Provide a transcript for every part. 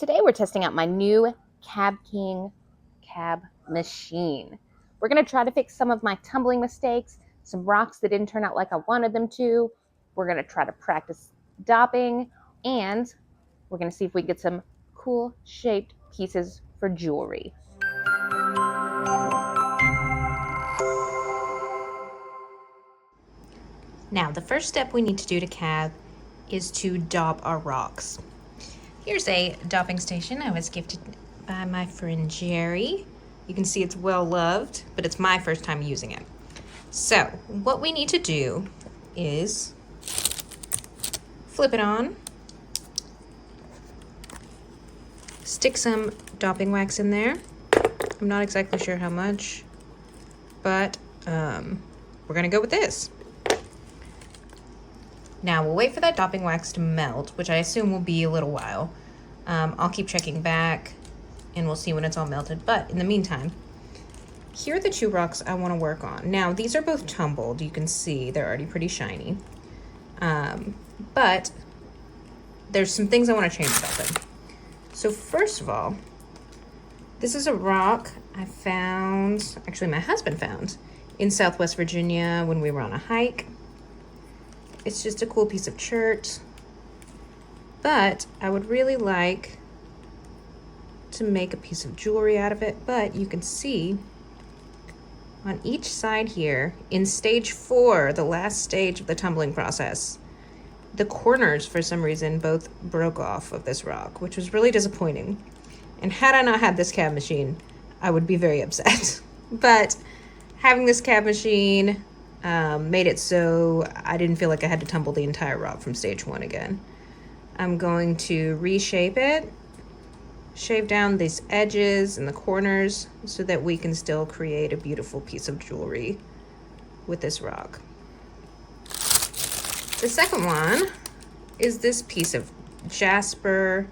Today we're testing out my new CabKing cab machine. We're going to try to fix some of my tumbling mistakes, some rocks that didn't turn out like I wanted them to. We're going to try to practice dopping, and we're going to see if we can get some cool shaped pieces for jewelry. Now, the first step we need to do to cab is to dop our rocks. Here's a dopping station I was gifted by my friend Jerry. You can see it's well loved, but it's my first time using it. So, what we need to do is flip it on, stick some dopping wax in there. I'm not exactly sure how much, but we're gonna go with this. Now we'll wait for that dopping wax to melt, which I assume will be a little while. I'll keep checking back and we'll see when it's all melted. But in the meantime, here are the two rocks I want to work on. Now these are both tumbled. You can see they're already pretty shiny. But there's some things I want to change about them. So first of all, this is a rock I found, actually my husband found, in Southwest Virginia when we were on a hike. It's just a cool piece of chert, but I would really like to make a piece of jewelry out of it. But you can see on each side here in stage 4, the last stage of the tumbling process, the corners for some reason both broke off of this rock, which was really disappointing. And had I not had this cab machine, I would be very upset. But having this cab machine made it so I didn't feel like I had to tumble the entire rock from stage 1 again. I'm going to reshape it, shave down these edges and the corners so that we can still create a beautiful piece of jewelry with this rock. The second one is this piece of jasper.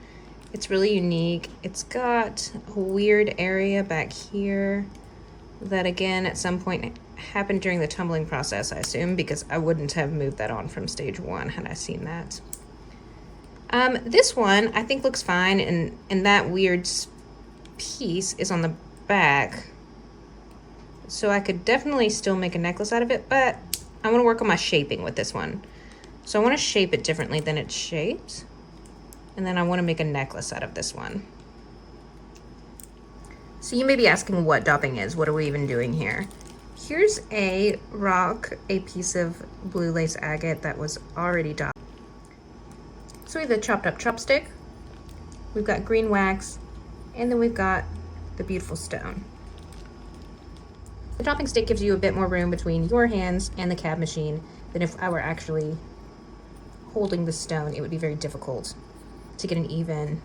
It's really unique. It's got a weird area back here that again at some point happened during the tumbling process, I assume, because I wouldn't have moved that on from stage 1 had I seen that. This one I think looks fine, and that weird piece is on the back. So I could definitely still make a necklace out of it, but I want to work on my shaping with this one. So I want to shape it differently than it's shaped. And then I want to make a necklace out of this one. So you may be asking what dopping is. What are we even doing here? Here's a rock, a piece of blue lace agate that was already dopped. So we have the chopped up chopstick, we've got green wax, and then we've got the beautiful stone. The dopping stick gives you a bit more room between your hands and the cab machine than if I were actually holding the stone. It would be very difficult to get an even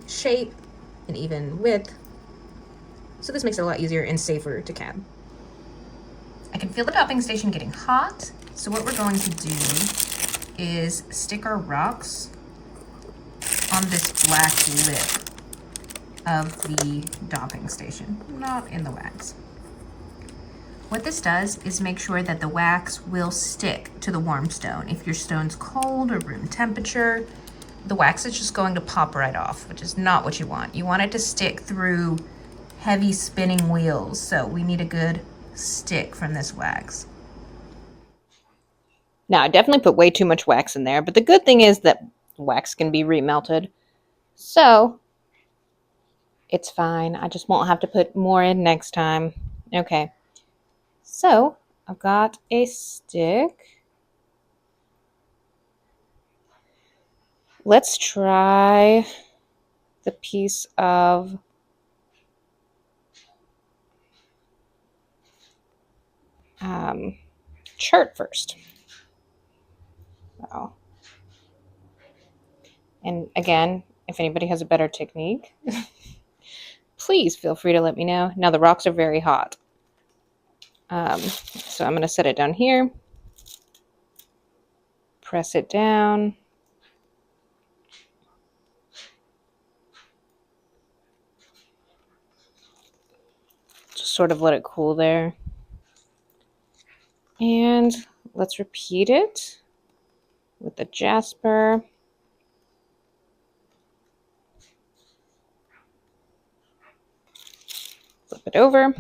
shape, an even width. So this makes it a lot easier and safer to cab. I can feel the dopping station getting hot. So what we're going to do is stick our rocks on this black lip of the dopping station, not in the wax. What this does is make sure that the wax will stick to the warm stone. If your stone's cold or room temperature, the wax is just going to pop right off, which is not what you want. You want it to stick through heavy spinning wheels, so we need a good stick from this wax. Now, I definitely put way too much wax in there, but the good thing is that wax can be remelted. So, it's fine. I just won't have to put more in next time. Okay. So, I've got a stick. Let's try the piece of chert first. So, and again, if anybody has a better technique, please feel free to let me know. Now, the rocks are very hot. So I'm going to set it down here, press it down. Just sort of let it cool there. And let's repeat it with the jasper. Flip it over.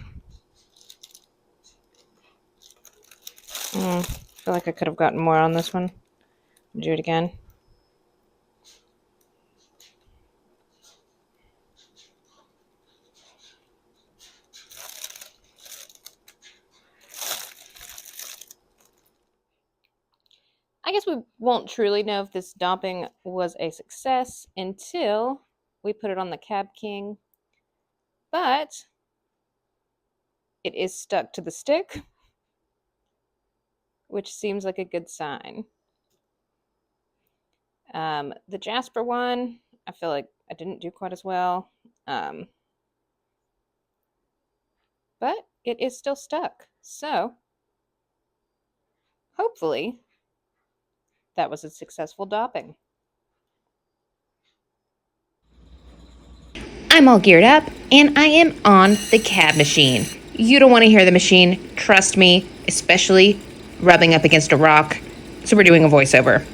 I feel like I could have gotten more on this one. Do it again. I guess we won't truly know if this dopping was a success until we put it on the CabKing, but it is stuck to the stick, which seems like a good sign. The jasper one, I feel like I didn't do quite as well, but it is still stuck. So hopefully that was a successful dopping. I'm all geared up, and I am on the cab machine. You don't want to hear the machine, trust me, especially rubbing up against a rock. So we're doing a voiceover.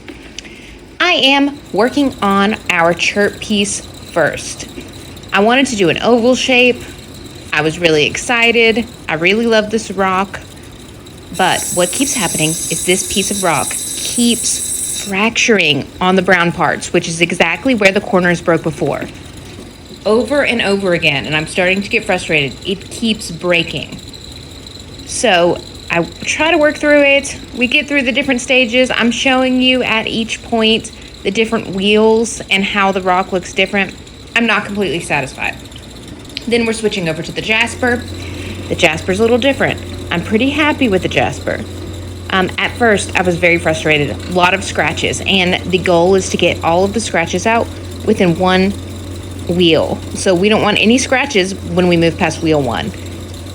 I am working on our chert piece first. I wanted to do an oval shape. I was really excited. I really love this rock. But what keeps happening is this piece of rock keeps fracturing on the brown parts, which is exactly where the corners broke before. Over and over again, and I'm starting to get frustrated. It keeps breaking. So I try to work through it. We get through the different stages. I'm showing you at each point the different wheels and how the rock looks different. I'm not completely satisfied. Then we're switching over to the jasper. The jasper's a little different. I'm pretty happy with the jasper. At first, I was very frustrated. A lot of scratches, and the goal is to get all of the scratches out within one wheel. So we don't want any scratches when we move past wheel 1.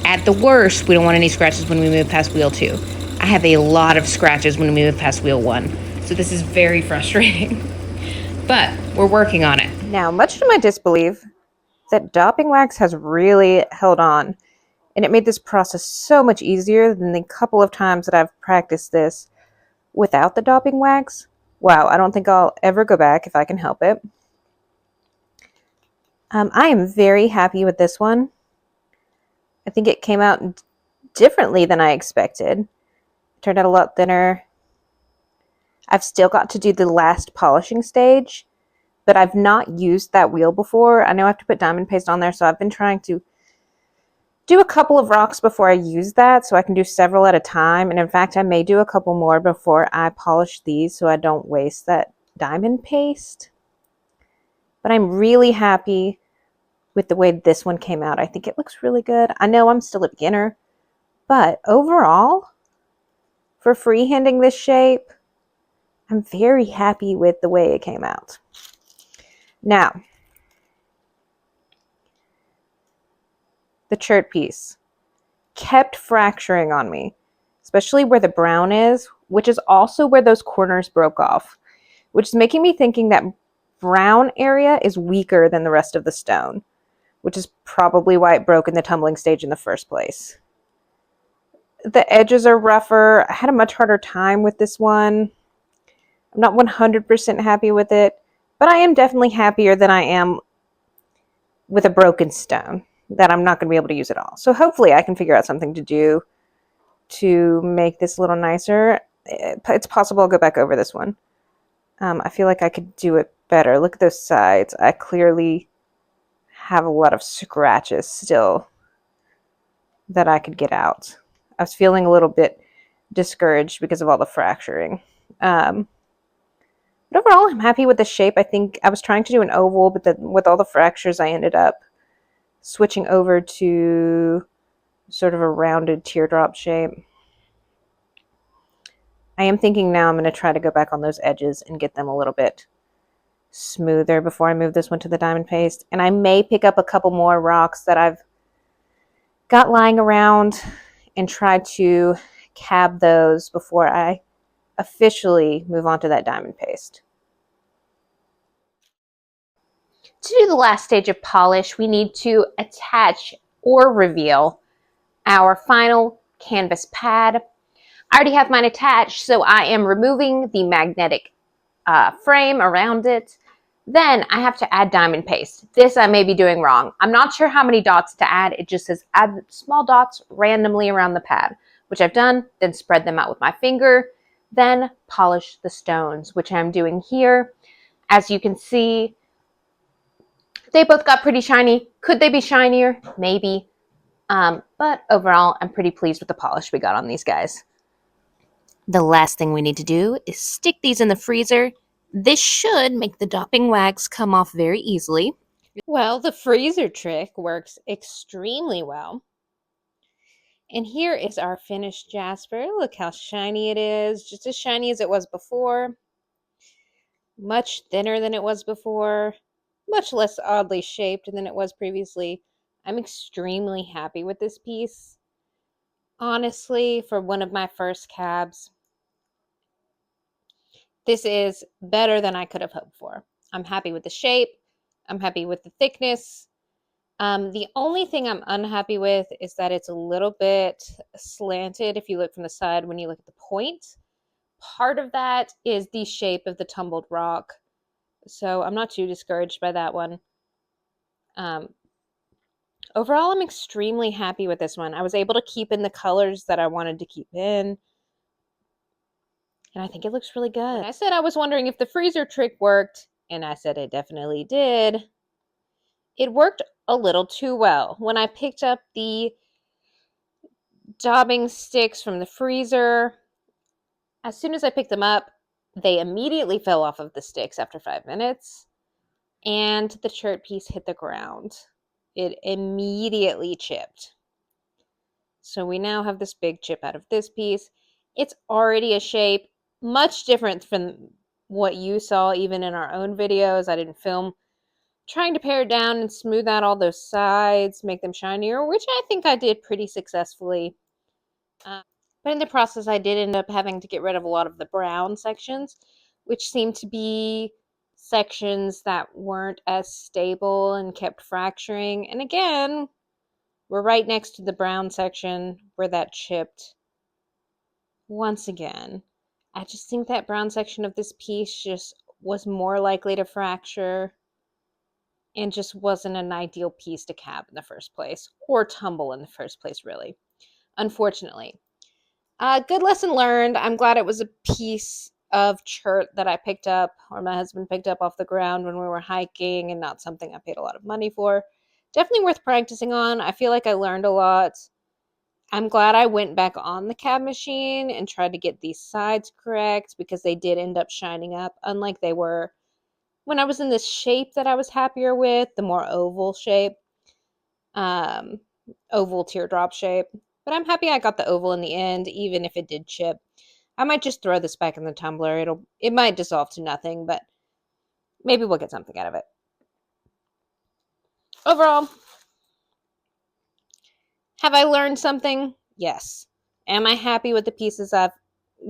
At the worst, we don't want any scratches when we move past wheel 2. I have a lot of scratches when we move past wheel 1. So this is very frustrating. But we're working on it. Now, much to my disbelief, that dopping wax has really held on, and it made this process so much easier than the couple of times that I've practiced this without the dopping wax. Wow, I don't think I'll ever go back if I can help it. I am very happy with this one. I think it came out differently than I expected. It turned out a lot thinner. I've still got to do the last polishing stage, but I've not used that wheel before. I know I have to put diamond paste on there, so I've been trying to do a couple of rocks before I use that so I can do several at a time. And in fact, I may do a couple more before I polish these so I don't waste that diamond paste. But I'm really happy with the way this one came out. I think it looks really good. I know I'm still a beginner, but overall, for freehanding this shape, I'm very happy with the way it came out. Now, the chert piece kept fracturing on me, especially where the brown is, which is also where those corners broke off, which is making me thinking that brown area is weaker than the rest of the stone, which is probably why it broke in the tumbling stage in the first place. The edges are rougher. I had a much harder time with this one. I'm not 100% happy with it, but I am definitely happier than I am with a broken stone that I'm not going to be able to use at all. So hopefully I can figure out something to do to make this a little nicer. It's possible I'll go back over this one. I feel like I could do it better. Look at those sides. I clearly have a lot of scratches still that I could get out. I was feeling a little bit discouraged because of all the fracturing. But overall, I'm happy with the shape. I think I was trying to do an oval, but then with all the fractures, I ended up switching over to sort of a rounded teardrop shape. I am thinking now I'm going to try to go back on those edges and get them a little bit smoother before I move this one to the diamond paste. And I may pick up a couple more rocks that I've got lying around and try to cab those before I officially move on to that diamond paste. To do the last stage of polish, we need to attach or reveal our final canvas pad. I already have mine attached, so I am removing the magnetic frame around it. Then I have to add diamond paste. This I may be doing wrong. I'm not sure how many dots to add. It just says add small dots randomly around the pad, which I've done, then spread them out with my finger, then polish the stones, which I'm doing here. As you can see, they both got pretty shiny. Could they be shinier? Maybe. But overall, I'm pretty pleased with the polish we got on these guys. The last thing we need to do is stick these in the freezer. This should make the dopping wax come off very easily. Well, the freezer trick works extremely well. And here is our finished jasper. Look how shiny it is, just as shiny as it was before. Much thinner than it was before, much less oddly shaped than it was previously. I'm extremely happy with this piece. Honestly, for one of my first cabs, this is better than I could have hoped for. I'm happy with the shape. I'm happy with the thickness. The only thing I'm unhappy with is that it's a little bit slanted if you look from the side when you look at the point. Part of that is the shape of the tumbled rock. So I'm not too discouraged by that one. Overall, I'm extremely happy with this one. I was able to keep in the colors that I wanted to keep in. And I think it looks really good. When I said I was wondering if the freezer trick worked, and I said it definitely did, it worked a little too well. When I picked up the daubing sticks from the freezer, as soon as I picked them up, they immediately fell off of the sticks after 5 minutes, and the chert piece hit the ground. It immediately chipped. So we now have this big chip out of this piece. It's already a shape much different from what you saw even in our own videos. I didn't film trying to pare it down and smooth out all those sides, make them shinier, which I think I did pretty successfully. But in the process, I did end up having to get rid of a lot of the brown sections, which seemed to be sections that weren't as stable and kept fracturing. And again, we're right next to the brown section where that chipped. Once again, I just think that brown section of this piece just was more likely to fracture and just wasn't an ideal piece to cab in the first place, or tumble in the first place, really, unfortunately. Good lesson learned. I'm glad it was a piece of chert that I picked up, or my husband picked up off the ground when we were hiking, and not something I paid a lot of money for. Definitely worth practicing on. I feel like I learned a lot. I'm glad I went back on the cab machine and tried to get these sides correct, because they did end up shining up, unlike they were when I was in this shape that I was happier with, the more oval shape, oval teardrop shape. But I'm happy I got the oval in the end, even if it did chip. I might just throw this back in the tumbler. It might dissolve to nothing, but maybe we'll get something out of it. Overall, have I learned something? Yes. Am I happy with the pieces I've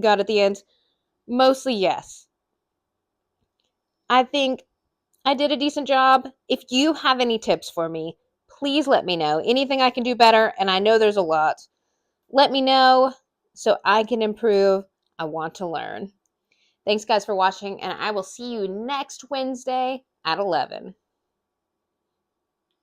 got at the end? Mostly yes. I think I did a decent job. If you have any tips for me, please let me know. Anything I can do better, and I know there's a lot. Let me know so I can improve. I want to learn. Thanks, guys, for watching, and I will see you next Wednesday at 11.